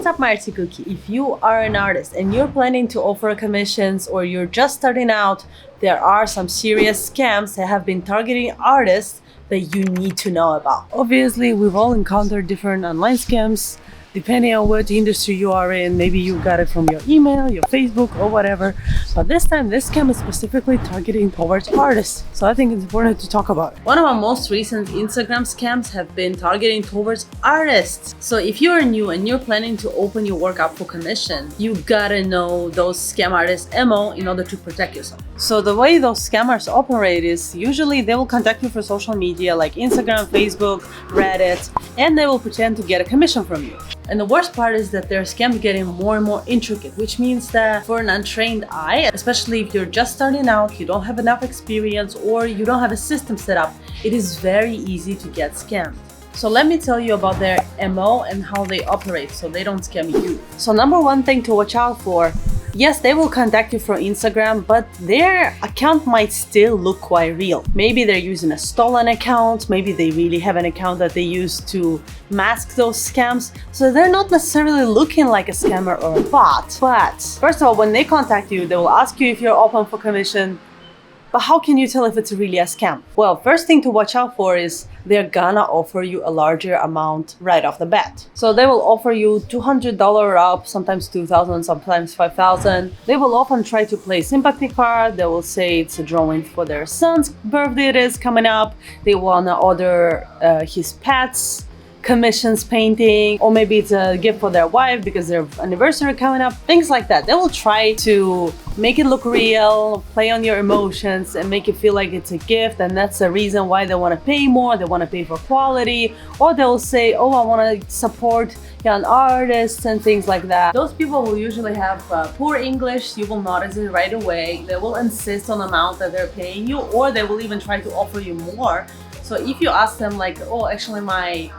What's up, my artsy cookie? If you are an artist and you're planning to offer commissions or you're just starting out, there are some serious scams that have been targeting artists that you need to know about. Obviously, we've all encountered different online scams. Depending on what industry you are in, maybe you got it from your email, your Facebook, or whatever. But this time, this scam is specifically targeting towards artists. So I think it's important to talk about it. One of our most recent Instagram scams have been targeting towards artists. So if you're new and you're planning to open your work up for commission, you gotta know those scam artists' MO in order to protect yourself. So the way those scammers operate is usually they will contact you for social media like Instagram, Facebook, Reddit, and they will pretend to get a commission from you. And the worst part is that their scams getting more and more intricate, which means that for an untrained eye, especially if you're just starting out, you don't have enough experience, or you don't have a system set up, it is very easy to get scammed. So let me tell you about their MO and how they operate so they don't scam you. So number one thing to watch out for, yes, they will contact you from Instagram, but their account might still look quite real. Maybe they're using a stolen account, maybe they really have an account that they use to mask those scams. So they're not necessarily looking like a scammer or a bot. But first of all, when they contact you, they will ask you if you're open for commission. But how can you tell if it's really a scam? Well, first thing to watch out for is they're gonna offer you a larger amount right off the bat. So they will offer you $200 up, sometimes $2,000, sometimes $5,000. They will often try to play sympathy card. They will say it's a drawing for their son's birthday it is coming up. They wanna order his pets commissions painting, or maybe it's a gift for their wife because their anniversary coming up, things like that. They will try to make it look real, play on your emotions, and make it feel like it's a gift, and that's the reason why they want to pay more. They want to pay for quality, or they'll say, oh, I want to support young artists and things like that. Those people will usually have poor English. You will notice it right away. They will insist on the amount that they're paying you, or they will even try to offer you more. So if you ask them like, oh, actually my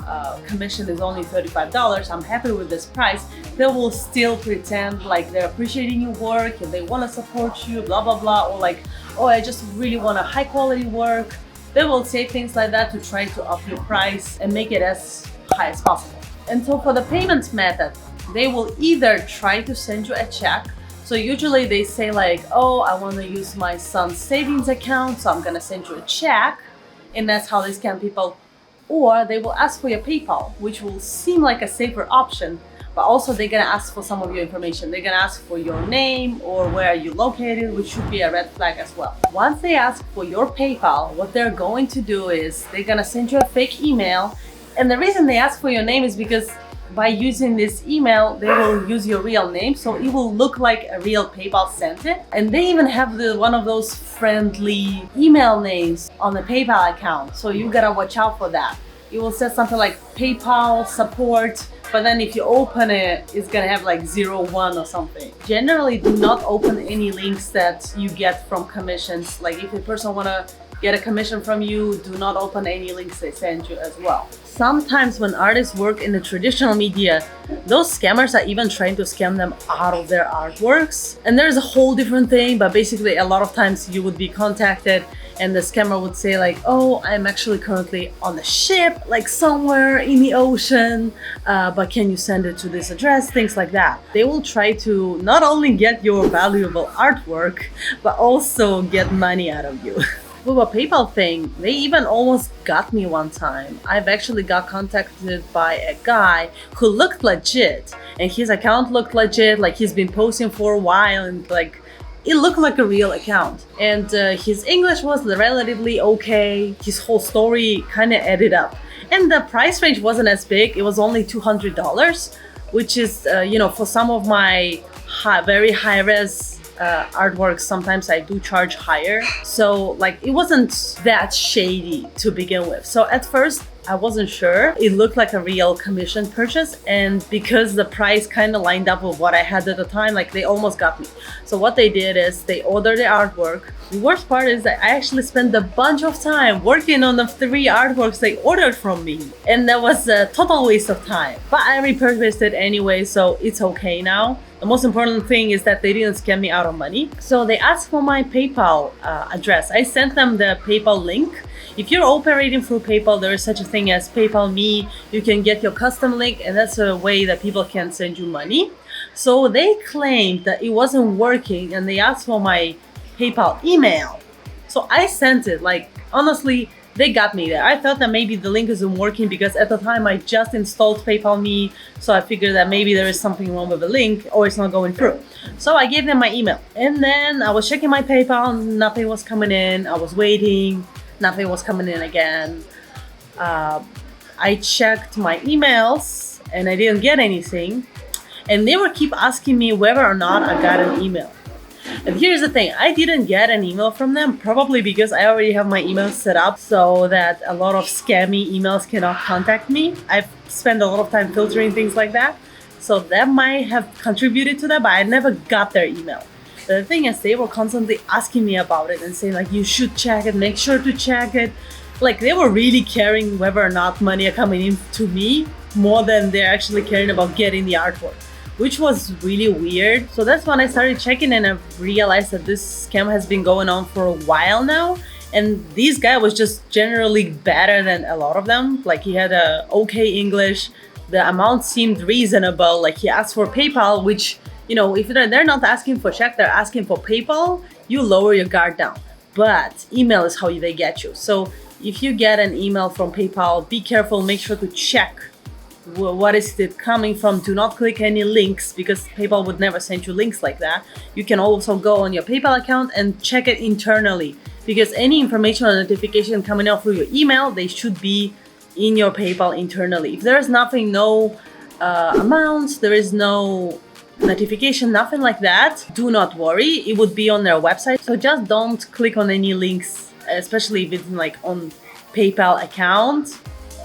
commission is only $35, I'm happy with this price, they will still pretend like they're appreciating your work and they want to support you, blah, blah, blah. Or like, oh, I just really want a high quality work. They will say things like that to try to up your price and make it as high as possible. And so for the payments method, they will either try to send you a check. So usually they say like, oh, I want to use my son's savings account, so I'm going to send you a check. And that's how they scam people. Or they will ask for your PayPal, which will seem like a safer option, but also they're gonna ask for some of your information. They're gonna ask for your name or where are you located, which should be a red flag as well. Once they ask for your PayPal, what they're going to do is they're gonna send you a fake email. And the reason they ask for your name is because by using this email, they will use your real name, so it will look like a real PayPal sent it. And they even have one of those friendly email names on the PayPal account, so you gotta watch out for that. It will say something like PayPal support, but then if you open it, it's gonna have like 01 or something. Generally, do not open any links that you get from commissions. Like if a person wanna get a commission from you, do not open any links they send you as well. Sometimes when artists work in the traditional media, those scammers are even trying to scam them out of their artworks. And there's a whole different thing, but basically a lot of times you would be contacted and the scammer would say like, oh, I'm actually currently on the ship, like somewhere in the ocean, but can you send it to this address, things like that. They will try to not only get your valuable artwork, but also get money out of you. With a PayPal thing, they even almost got me one time. I've actually got contacted by a guy who looked legit, and his account looked legit, like he's been posting for a while, and like it looked like a real account. And his English was relatively okay. His whole story kind of added up. And the price range wasn't as big. It was only $200, which is, you know, for some of my very high-res artworks, sometimes I do charge higher. So like it wasn't that shady to begin with. So at first I wasn't sure. It looked like a real commission purchase, and because the price kind of lined up with what I had at the time, like they almost got me. So what they did is they ordered the artwork. The worst part is that I actually spent a bunch of time working on the 3 artworks they ordered from me, and that was a total waste of time. But I repurchased it anyway, so it's okay now. The most important thing is that they didn't scam me out of money. So they asked for my PayPal address. I sent them the PayPal link. If you're operating through PayPal, there is such a thing as PayPal Me. You can get your custom link, and that's a way that people can send you money. So they claimed that it wasn't working, and they asked for my PayPal email. So I sent it. Like, honestly, they got me there. I thought that maybe the link isn't working because at the time I just installed PayPal Me, so I figured that maybe there is something wrong with the link or it's not going through. So I gave them my email, and then I was checking my PayPal, nothing was coming in. I was waiting, nothing was coming in again. I checked my emails and I didn't get anything, and they would keep asking me whether or not I got an email. And here's the thing, I didn't get an email from them, probably because I already have my email set up so that a lot of scammy emails cannot contact me. I've spent a lot of time filtering things like that. So that might have contributed to that, but I never got their email. But the thing is, they were constantly asking me about it and saying like, you should check it, make sure to check it. Like, they were really caring whether or not money are coming in to me more than they're actually caring about getting the artwork, which was really weird. So that's when I started checking, and I realized that this scam has been going on for a while now. And this guy was just generally better than a lot of them. Like, he had a okay English. The amount seemed reasonable. Like, he asked for PayPal, which, you know, if they're not asking for check, they're asking for PayPal, you lower your guard down. But email is how they get you. So if you get an email from PayPal, be careful, make sure to check what is it coming from. Do not click any links, because PayPal would never send you links like that. You can also go on your PayPal account and check it internally, because any information or notification coming out through your email, they should be in your PayPal internally. If there is nothing, no amounts, there is no notification, nothing like that, do not worry, it would be on their website. So just don't click on any links, especially if it's like on PayPal account,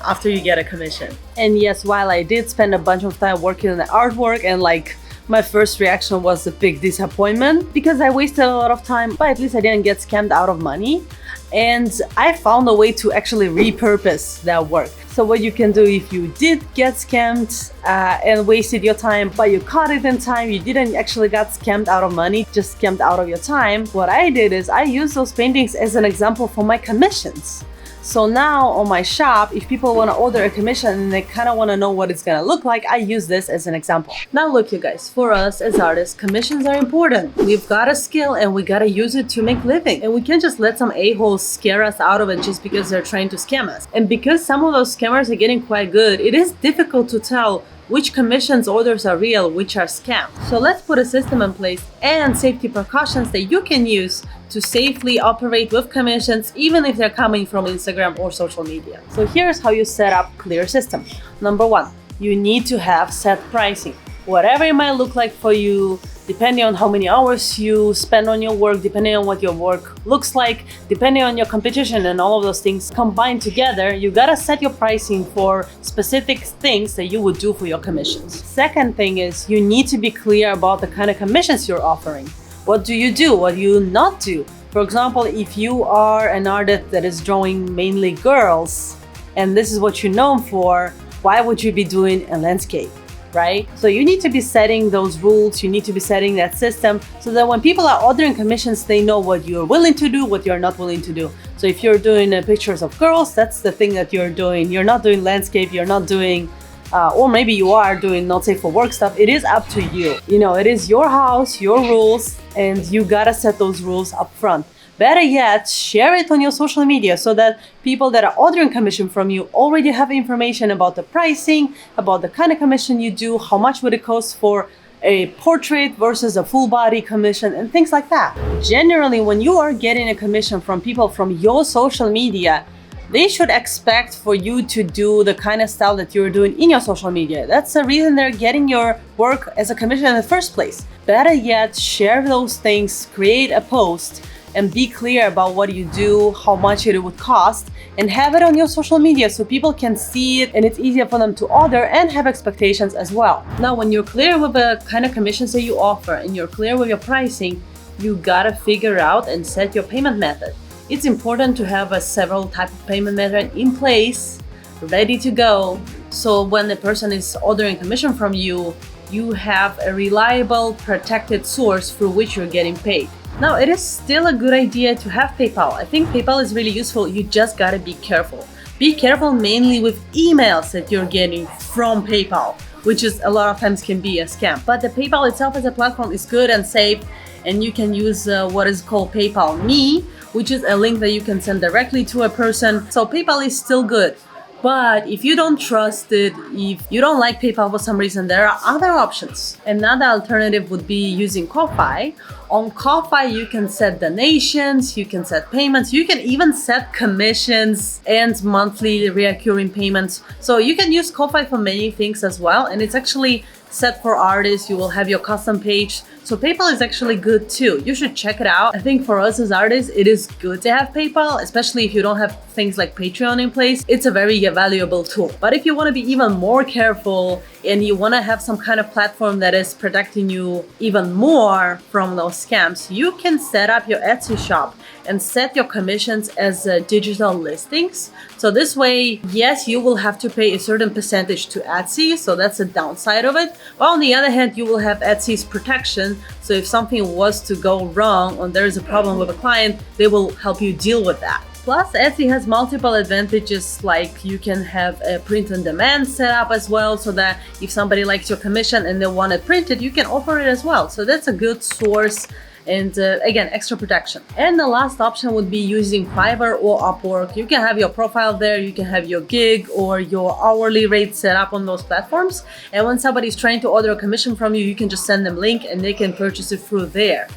after you get a commission. And yes, while I did spend a bunch of time working on the artwork, and like, my first reaction was a big disappointment because I wasted a lot of time, but at least I didn't get scammed out of money. And I found a way to actually repurpose that work. So what you can do if you did get scammed and wasted your time, but you caught it in time, you didn't actually got scammed out of money, just scammed out of your time. What I did is I used those paintings as an example for my commissions. So now on my shop, if people want to order a commission and they kind of want to know what it's going to look like, I use this as an example. Now look, you guys, for us as artists, commissions are important. We've got a skill and we got to use it to make living. And we can't just let some a-holes scare us out of it just because they're trying to scam us. And because some of those scammers are getting quite good, it is difficult to tell which commissions orders are real, which are scams. So let's put a system in place and safety precautions that you can use to safely operate with commissions, even if they're coming from Instagram or social media. So here's how you set up clear system. Number one, you need to have set pricing. Whatever it might look like for you, depending on how many hours you spend on your work, depending on what your work looks like, depending on your competition and all of those things combined together, you gotta set your pricing for specific things that you would do for your commissions. Second thing is you need to be clear about the kind of commissions you're offering. What do you do? What do you not do? For example, if you are an artist that is drawing mainly girls and this is what you're known for, why would you be doing a landscape? Right? So you need to be setting those rules, you need to be setting that system so that when people are ordering commissions, they know what you're willing to do, what you're not willing to do. So if you're doing pictures of girls, that's the thing that you're doing. You're not doing landscape, you're not doing, or maybe you are doing not safe for work stuff. It is up to you. You know, it is your house, your rules, and you gotta set those rules up front. Better yet, share it on your social media so that people that are ordering commission from you already have information about the pricing, about the kind of commission you do, how much would it cost for a portrait versus a full body commission, and things like that. Generally, when you are getting a commission from people from your social media, they should expect for you to do the kind of style that you're doing in your social media. That's the reason they're getting your work as a commission in the first place. Better yet, share those things, create a post, and be clear about what you do, how much it would cost, and have it on your social media so people can see it and it's easier for them to order and have expectations as well. Now, when you're clear with the kind of commissions that you offer and you're clear with your pricing, you gotta figure out and set your payment method. It's important to have several type of payment method in place, ready to go, so when the person is ordering commission from you, you have a reliable, protected source through which you're getting paid. Now, it is still a good idea to have PayPal. I think PayPal is really useful. You just gotta be careful. Be careful mainly with emails that you're getting from PayPal, which is a lot of times can be a scam. But the PayPal itself as a platform is good and safe, and you can use what is called PayPal Me, which is a link that you can send directly to a person. So PayPal is still good. But if you don't trust it, if you don't like PayPal for some reason, there are other options. Another alternative would be using Ko-Fi. On Ko-Fi, you can set donations, you can set payments, you can even set commissions and monthly recurring payments. So you can use Ko-Fi for many things as well. And it's actually set for artists. You will have your custom page. So PayPal is actually good too. You should check it out. I think for us as artists, it is good to have PayPal, especially if you don't have things like Patreon in place. It's a very valuable tool. But if you want to be even more careful and you want to have some kind of platform that is protecting you even more from those scams, you can set up your Etsy shop and set your commissions as digital listings. So this way, yes, you will have to pay a certain percentage to Etsy, so that's a downside of it. But on the other hand, you will have Etsy's protection. So if something was to go wrong or there is a problem with a client, they will help you deal with that. Plus, Etsy has multiple advantages, like you can have a print on demand set up as well, so that if somebody likes your commission and they want it printed, you can offer it as well. So that's a good source. And again, extra protection. And the last option would be using Fiverr or Upwork. You can have your profile there, you can have your gig or your hourly rate set up on those platforms. And when somebody's trying to order a commission from you, you can just send them a link and they can purchase it through there.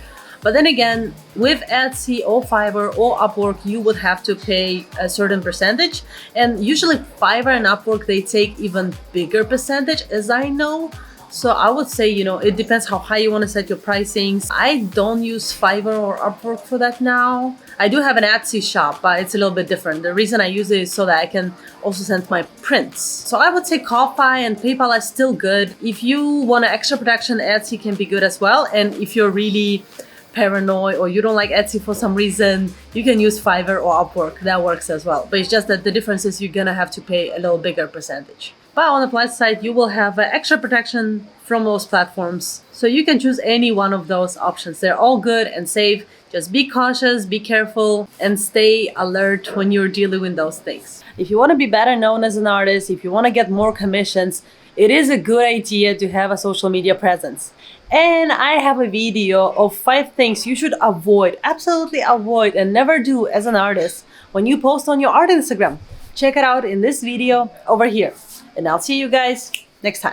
But then again, with Etsy or Fiverr or Upwork, you would have to pay a certain percentage. And usually Fiverr and Upwork, they take even bigger percentage, as I know. So I would say, it depends how high you want to set your pricings. I don't use Fiverr or Upwork for that now. I do have an Etsy shop, but it's a little bit different. The reason I use it is so that I can also send my prints. So I would say Ko-Fi and PayPal are still good. If you want extra protection, Etsy can be good as well. And if you're really paranoid or you don't like Etsy for some reason, you can use Fiverr or Upwork. That works as well. But it's just that the difference is you're gonna have to pay a little bigger percentage. But on the plus side, you will have extra protection from those platforms. So you can choose any one of those options. They're all good and safe. Just be cautious, be careful, and stay alert when you're dealing with those things. If you want to be better known as an artist, if you want to get more commissions, it is a good idea to have a social media presence. And I have a video of 5 things you should avoid, absolutely avoid, and never do as an artist when you post on your art Instagram. Check it out in this video over here. And I'll see you guys next time.